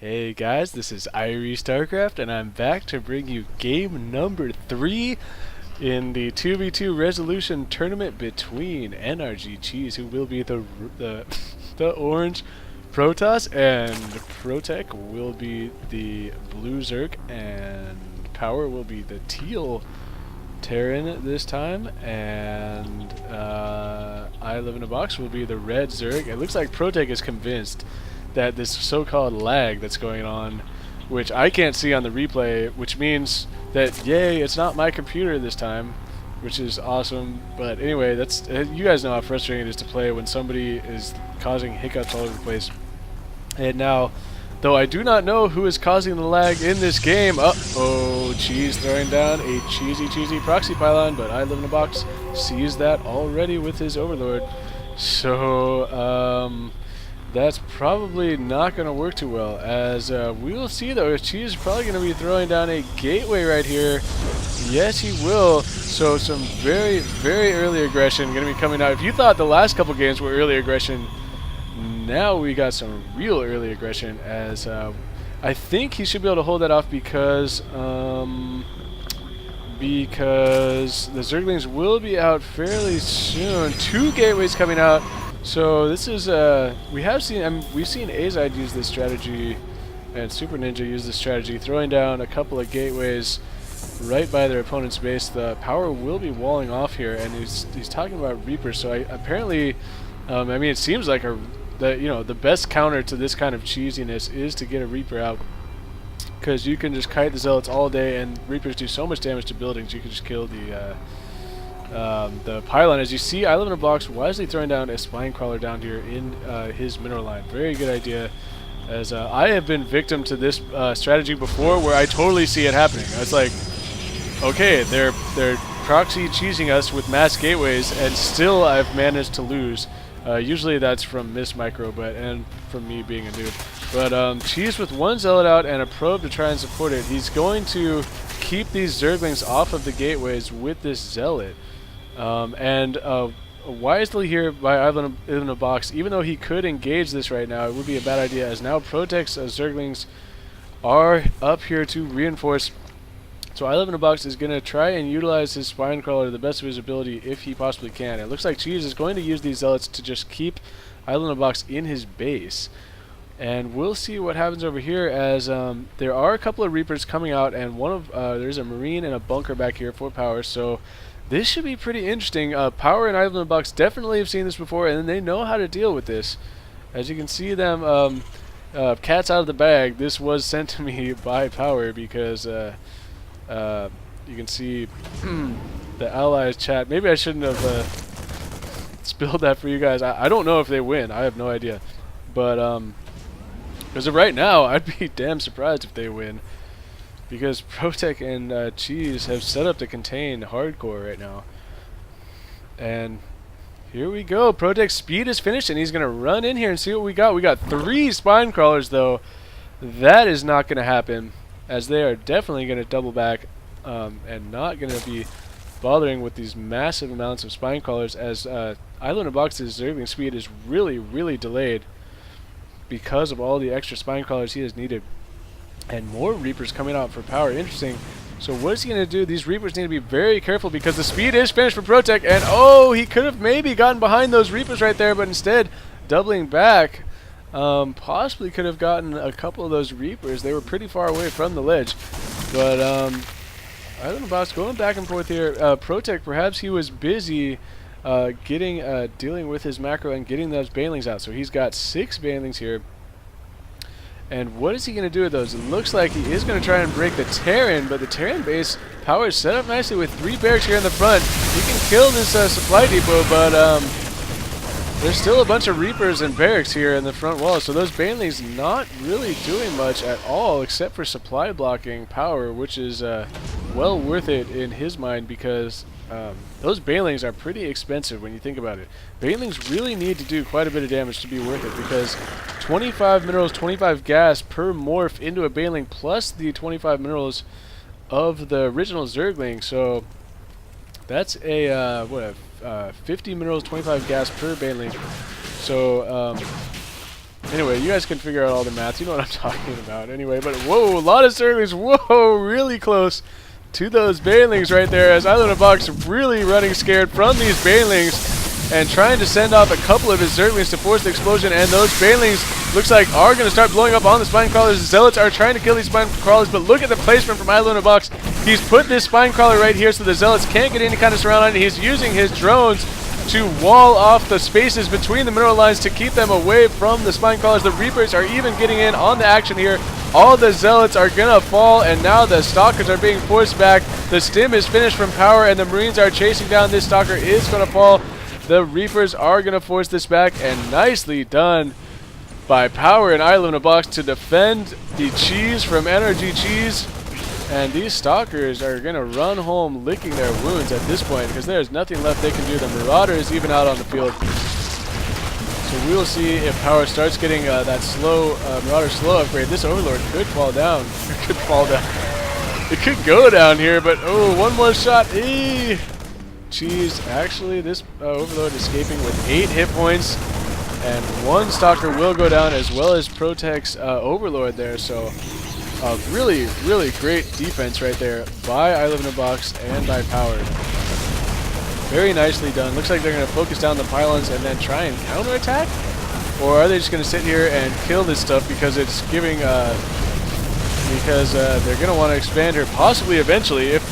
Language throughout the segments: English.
Hey guys, this is Irie StarCraft, and I'm back to bring you game number 3 in the 2v2 resolution tournament between NrGCheese, who will be the the orange Protoss, and Protech will be the blue Zerg, and Power will be the teal Terran this time, and ILiveInABox will be the red Zerg. It looks like Protech is convinced that this so-called lag that's going on, which I can't see on the replay, which means that, yay, it's not my computer this time, which is awesome. But anyway, that's you guys know how frustrating it is to play when somebody is causing hiccups all over the place. And now, though I do not know who is causing the lag in this game, uh-oh, Cheese throwing down a cheesy proxy pylon, but ILiveInABox sees that already with his Overlord. So, that's probably not going to work too well, as we will see though. Cheese is probably going to be throwing down a gateway right here. Yes, he will. So some very early aggression going to be coming out. If you thought the last couple games were early aggression, now we got some real early aggression, as I think he should be able to hold that off because the Zerglings will be out fairly soon. 2 gateways coming out. So this is we've seen Azide use this strategy, and Super Ninja use this strategy, throwing down a couple of gateways right by their opponent's base. The Power will be walling off here, and he's talking about Reapers. So apparently, I mean, it seems like the best counter to this kind of cheesiness is to get a Reaper out, because you can just kite the Zealots all day, and Reapers do so much damage to buildings. You can just kill the pylon. As you see, ILiveInABox wisely throwing down a spine crawler down here in his mineral line. Very good idea, as I have been victim to this strategy before, where I totally see it happening. It's like, okay, they're proxy cheesing us with mass gateways, and still I've managed to lose. Usually that's from Miss Micro, and from me being a noob. But Cheese with 1 Zealot out and a probe to try and support it. He's going to keep these Zerglings off of the gateways with this Zealot. Wisely here by ILiveInABox, even though he could engage this right now, it would be a bad idea, as now Protech's Zerglings are up here to reinforce. So ILiveInABox is going to try and utilize his spine crawler to the best of his ability if he possibly can. It looks like Cheese is going to use these Zealots to just keep ILiveInABox in his base. And we'll see what happens over here, as there are a couple of Reapers coming out, and there's a Marine and a bunker back here for Power. So this should be pretty interesting. Power and ILiveInABox definitely have seen this before, and they know how to deal with this. As you can see them, cats out of the bag. This was sent to me by Power, because you can see the allies chat. Maybe I shouldn't have spilled that for you guys. I don't know if they win. I have no idea. But as of right now, I'd be damn surprised if they win, because Protech and Cheese have set up to contain hardcore right now. And here we go. Protech's speed is finished, and he's going to run in here and see what we got. We got 3 spine crawlers, though. That is not going to happen, as they are definitely going to double back and not going to be bothering with these massive amounts of spine crawlers, as ILiveInABox's Zergling speed is really delayed because of all the extra spine crawlers he has needed. And more Reapers coming out for Power. Interesting. So what is he going to do? These Reapers need to be very careful, because the speed is finished for Protech. And oh, he could have maybe gotten behind those Reapers right there, but instead, doubling back, possibly could have gotten a couple of those Reapers. They were pretty far away from the ledge. But ILiveInABox going back and forth here. Protech, perhaps he was busy dealing with his macro and getting those Banelings out. So he's got 6 Banelings here. And what is he going to do with those? It looks like he is going to try and break the Terran, but the Terran base Power is set up nicely with 3 barracks here in the front. He can kill this supply depot, but there's still a bunch of Reapers and barracks here in the front wall. So those Banelings not really doing much at all, except for supply blocking Power, which is well worth it in his mind, because those Banelings are pretty expensive when you think about it. Banelings really need to do quite a bit of damage to be worth it, because 25 minerals, 25 gas per morph into a Baneling, plus the 25 minerals of the original Zergling. So that's a 50 minerals, 25 gas per Baneling. So Anyway, you guys can figure out all the math. You know what I'm talking about. Anyway, but whoa, a lot of Zerglings. Whoa, really close to those Banelings right there, as ILiveInABox really running scared from these Banelings and trying to send off a couple of his Zerglings to force the explosion, and those Banelings looks like are going to start blowing up on the Spine Crawlers. The Zealots are trying to kill these Spine Crawlers, but look at the placement from ILiveInABox. He's put this Spine Crawler right here so the Zealots can't get any kind of surround on it. He's using his drones to wall off the spaces between the mineral lines to keep them away from the Spine Crawlers. The Reapers are even getting in on the action here. All the Zealots are gonna fall, and now the Stalkers are being forced back. The stim is finished from Power, and the Marines are chasing down. This Stalker is gonna fall. The Reapers are gonna force this back, and nicely done by Power and ILiveInABox to defend the cheese from NrGCheese. And these Stalkers are going to run home licking their wounds at this point because there's nothing left they can do. The Marauder is even out on the field. So we will see if Power starts getting that slow Marauder slow upgrade. This Overlord could fall down. It could fall down. It could go down here, but oh, one more shot. Cheese. Actually, this Overlord escaping with 8 hit points. And one Stalker will go down, as well as Protech's Overlord there. So really, really great defense right there by ILiveInABox and by Power. Very nicely done. Looks like they're going to focus down the pylons and then try and counterattack? Or are they just going to sit here and kill this stuff because it's giving, they're going to want to expand here, possibly eventually. If,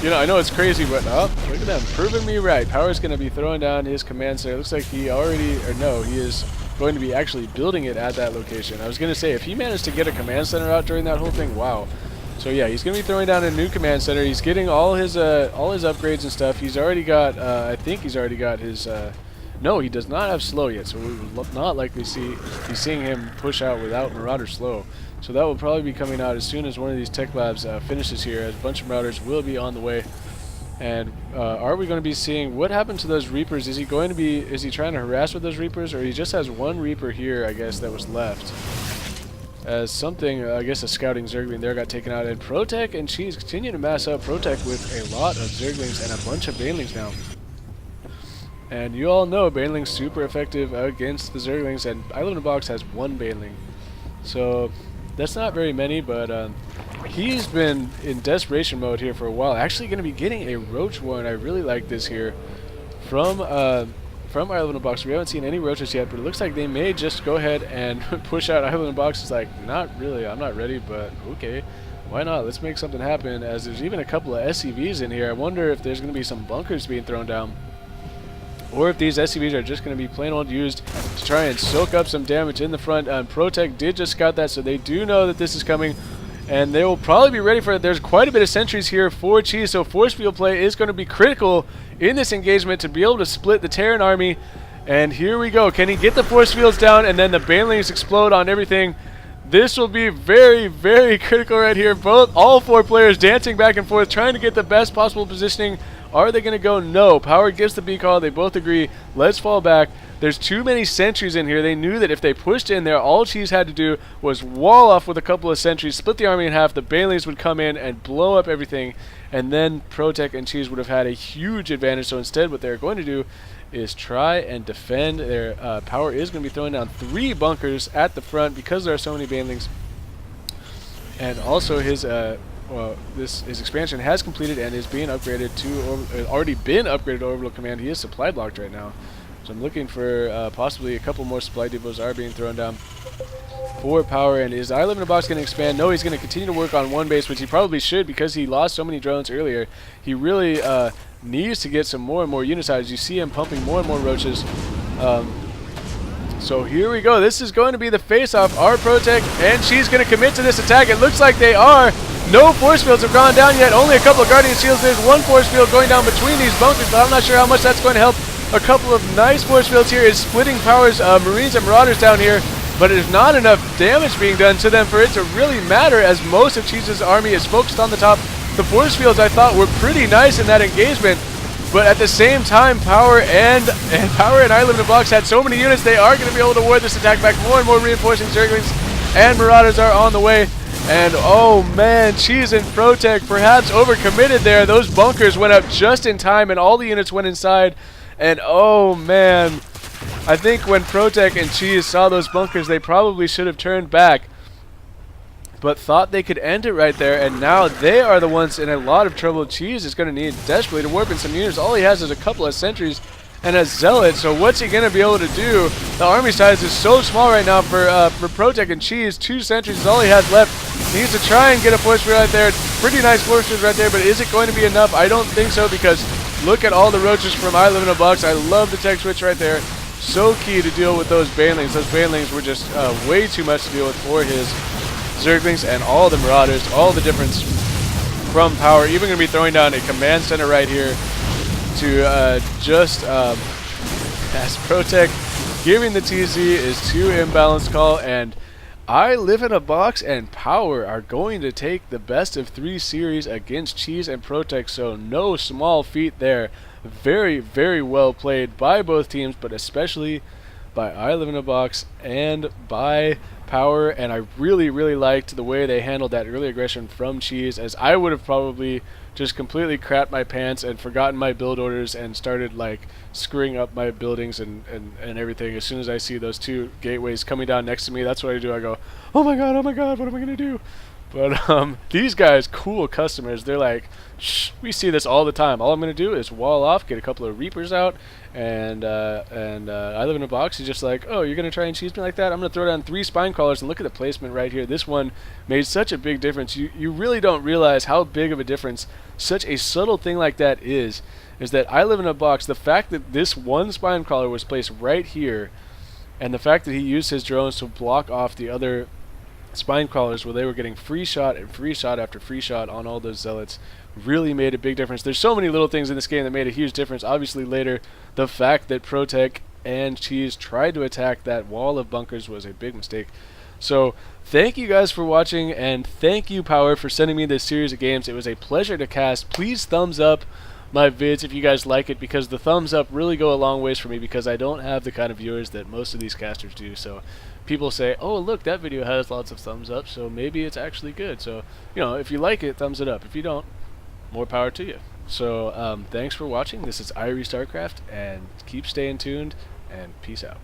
you know, I know it's crazy, but look at them, proving me right. Power's going to be throwing down his command center. Looks like he already, or no, he is going to be actually building it at that location. I was going to say, if he managed to get a command center out during that whole thing, wow. So yeah, he's going to be throwing down a new command center. He's getting all his upgrades and stuff. He's already got, I think he's already got his, no, he does not have slow yet, so we will not likely be seeing him push out without Marauder slow. So that will probably be coming out as soon as one of these tech labs finishes here, as a bunch of Marauders will be on the way. And are we going to be seeing what happened to those Reapers? Is he trying to harass with those Reapers, or he just has one Reaper here, I guess, that was left? As something, I guess a scouting Zergling there got taken out, and Protech and Cheese continue to mass up. Protech with a lot of Zerglings and a bunch of Banelings now. And you all know Banelings super effective against the Zerglings, and ILiveInABox has one Baneling. So that's not very many, but he's been in desperation mode here for a while. Actually going to be getting a Roach Warren. I really like this here from ILiveInABox. We haven't seen any Roaches yet, but it looks like they may just go ahead and push out. ILiveInABox is like, not really, I'm not ready, but okay. Why not? Let's make something happen, as there's even a couple of SCVs in here. I wonder if there's going to be some bunkers being thrown down, or if these SCVs are just going to be plain old used to try and soak up some damage in the front. Protech did just scout that, so they do know that this is coming, and they will probably be ready for it. There's quite a bit of sentries here for Cheese, so force field play is going to be critical in this engagement to be able to split the Terran army. And here we go. Can he get the force fields down and then the Banelings explode on everything? This will be very, very critical right here. All 4 players dancing back and forth, trying to get the best possible positioning. Are they going to go? No. Power gives the B call. They both agree. Let's fall back. There's too many sentries in here. They knew that if they pushed in there, all Cheese had to do was wall off with a couple of sentries, split the army in half. The Banelings would come in and blow up everything, and then Protech and Cheese would have had a huge advantage. So instead, what they're going to do is try and defend. Their Power is going to be throwing down 3 bunkers at the front because there are so many Banelings. And also his his expansion has completed and is being upgraded to already been upgraded to Overload Command. He is supply blocked right now, so I'm looking for possibly a couple more supply depots are being thrown down for Power. And is ILiveInABox going to expand? No, he's going to continue to work on one base, which he probably should because he lost so many drones earlier. He really needs to get some more and more units out. As you see him pumping more and more Roaches. So here we go. This is going to be the face-off. Are Protech and Cheese going to commit to this attack? It looks like they are. No force fields have gone down yet. Only a couple of Guardian Shields. There's one force field going down between these bunkers, but I'm not sure how much that's going to help. A couple of nice force fields here is splitting Power's Marines and Marauders down here, but there's not enough damage being done to them for it to really matter, as most of Cheese's army is focused on the top. The force fields, I thought, were pretty nice in that engagement, but at the same time, Power and ILiveInABox had so many units, they are going to be able to ward this attack back. More and more reinforcing Zerglings and Marauders are on the way. And oh man, Cheese and Protech perhaps overcommitted there. Those bunkers went up just in time and all the units went inside. And oh man, I think when Protech and Cheese saw those bunkers, they probably should have turned back, but thought they could end it right there, and now they are the ones in a lot of trouble. Cheese is going to need desperately to warp in some units. All he has is a couple of sentries and a zealot, so what's he going to be able to do? The army size is so small right now for Protech and Cheese. 2 sentries is all he has left. He needs to try and get a force right there. Pretty nice forces right there, but is it going to be enough? I don't think so, because look at all the roaches from ILiveInABox. I love the tech switch right there. So key to deal with those banelings. Those banelings were just way too much to deal with for his Zerglings, and all the Marauders, all the difference from power. Even going to be throwing down a command center right here to just pass Protech. Giving the TZ is 2 imbalanced call, and ILiveInABox and Power are going to take the best of 3 series against Cheese and Protech, so no small feat there. Very, very well played by both teams, but especially by ILiveInABox and by Power, and I really, really liked the way they handled that early aggression from Cheese, as I would have probably just completely crapped my pants and forgotten my build orders and started like screwing up my buildings and everything. As soon as I see those 2 gateways coming down next to me, that's what I do. I go, oh my god, what am I gonna do? But these guys, cool customers, they're like, shh, we see this all the time. All I'm going to do is wall off, get a couple of Reapers out, and ILiveInABox is just like, oh, you're going to try and cheese me like that? I'm going to throw down 3 spine crawlers, and look at the placement right here. This one made such a big difference. You really don't realize how big of a difference such a subtle thing like that is that ILiveInABox, the fact that this one spine crawler was placed right here, and the fact that he used his drones to block off the other spine crawlers where they were getting free shot and free shot after free shot on all those zealots, really made a big difference. There's so many little things in this game that made a huge difference. Obviously later, the fact that Protech and Cheese tried to attack that wall of bunkers was a big mistake. So thank you guys for watching, and thank you Power for sending me this series of games. It was a pleasure to cast. Please thumbs up my vids if you guys like it, because the thumbs up really go a long ways for me, because I don't have the kind of viewers that most of these casters do. So people say, oh look, that video has lots of thumbs up, so maybe it's actually good. So, you know, if you like it, thumbs it up. If you don't, more power to you. So thanks for watching. This is Irie StarCraft, and keep staying tuned, and peace out.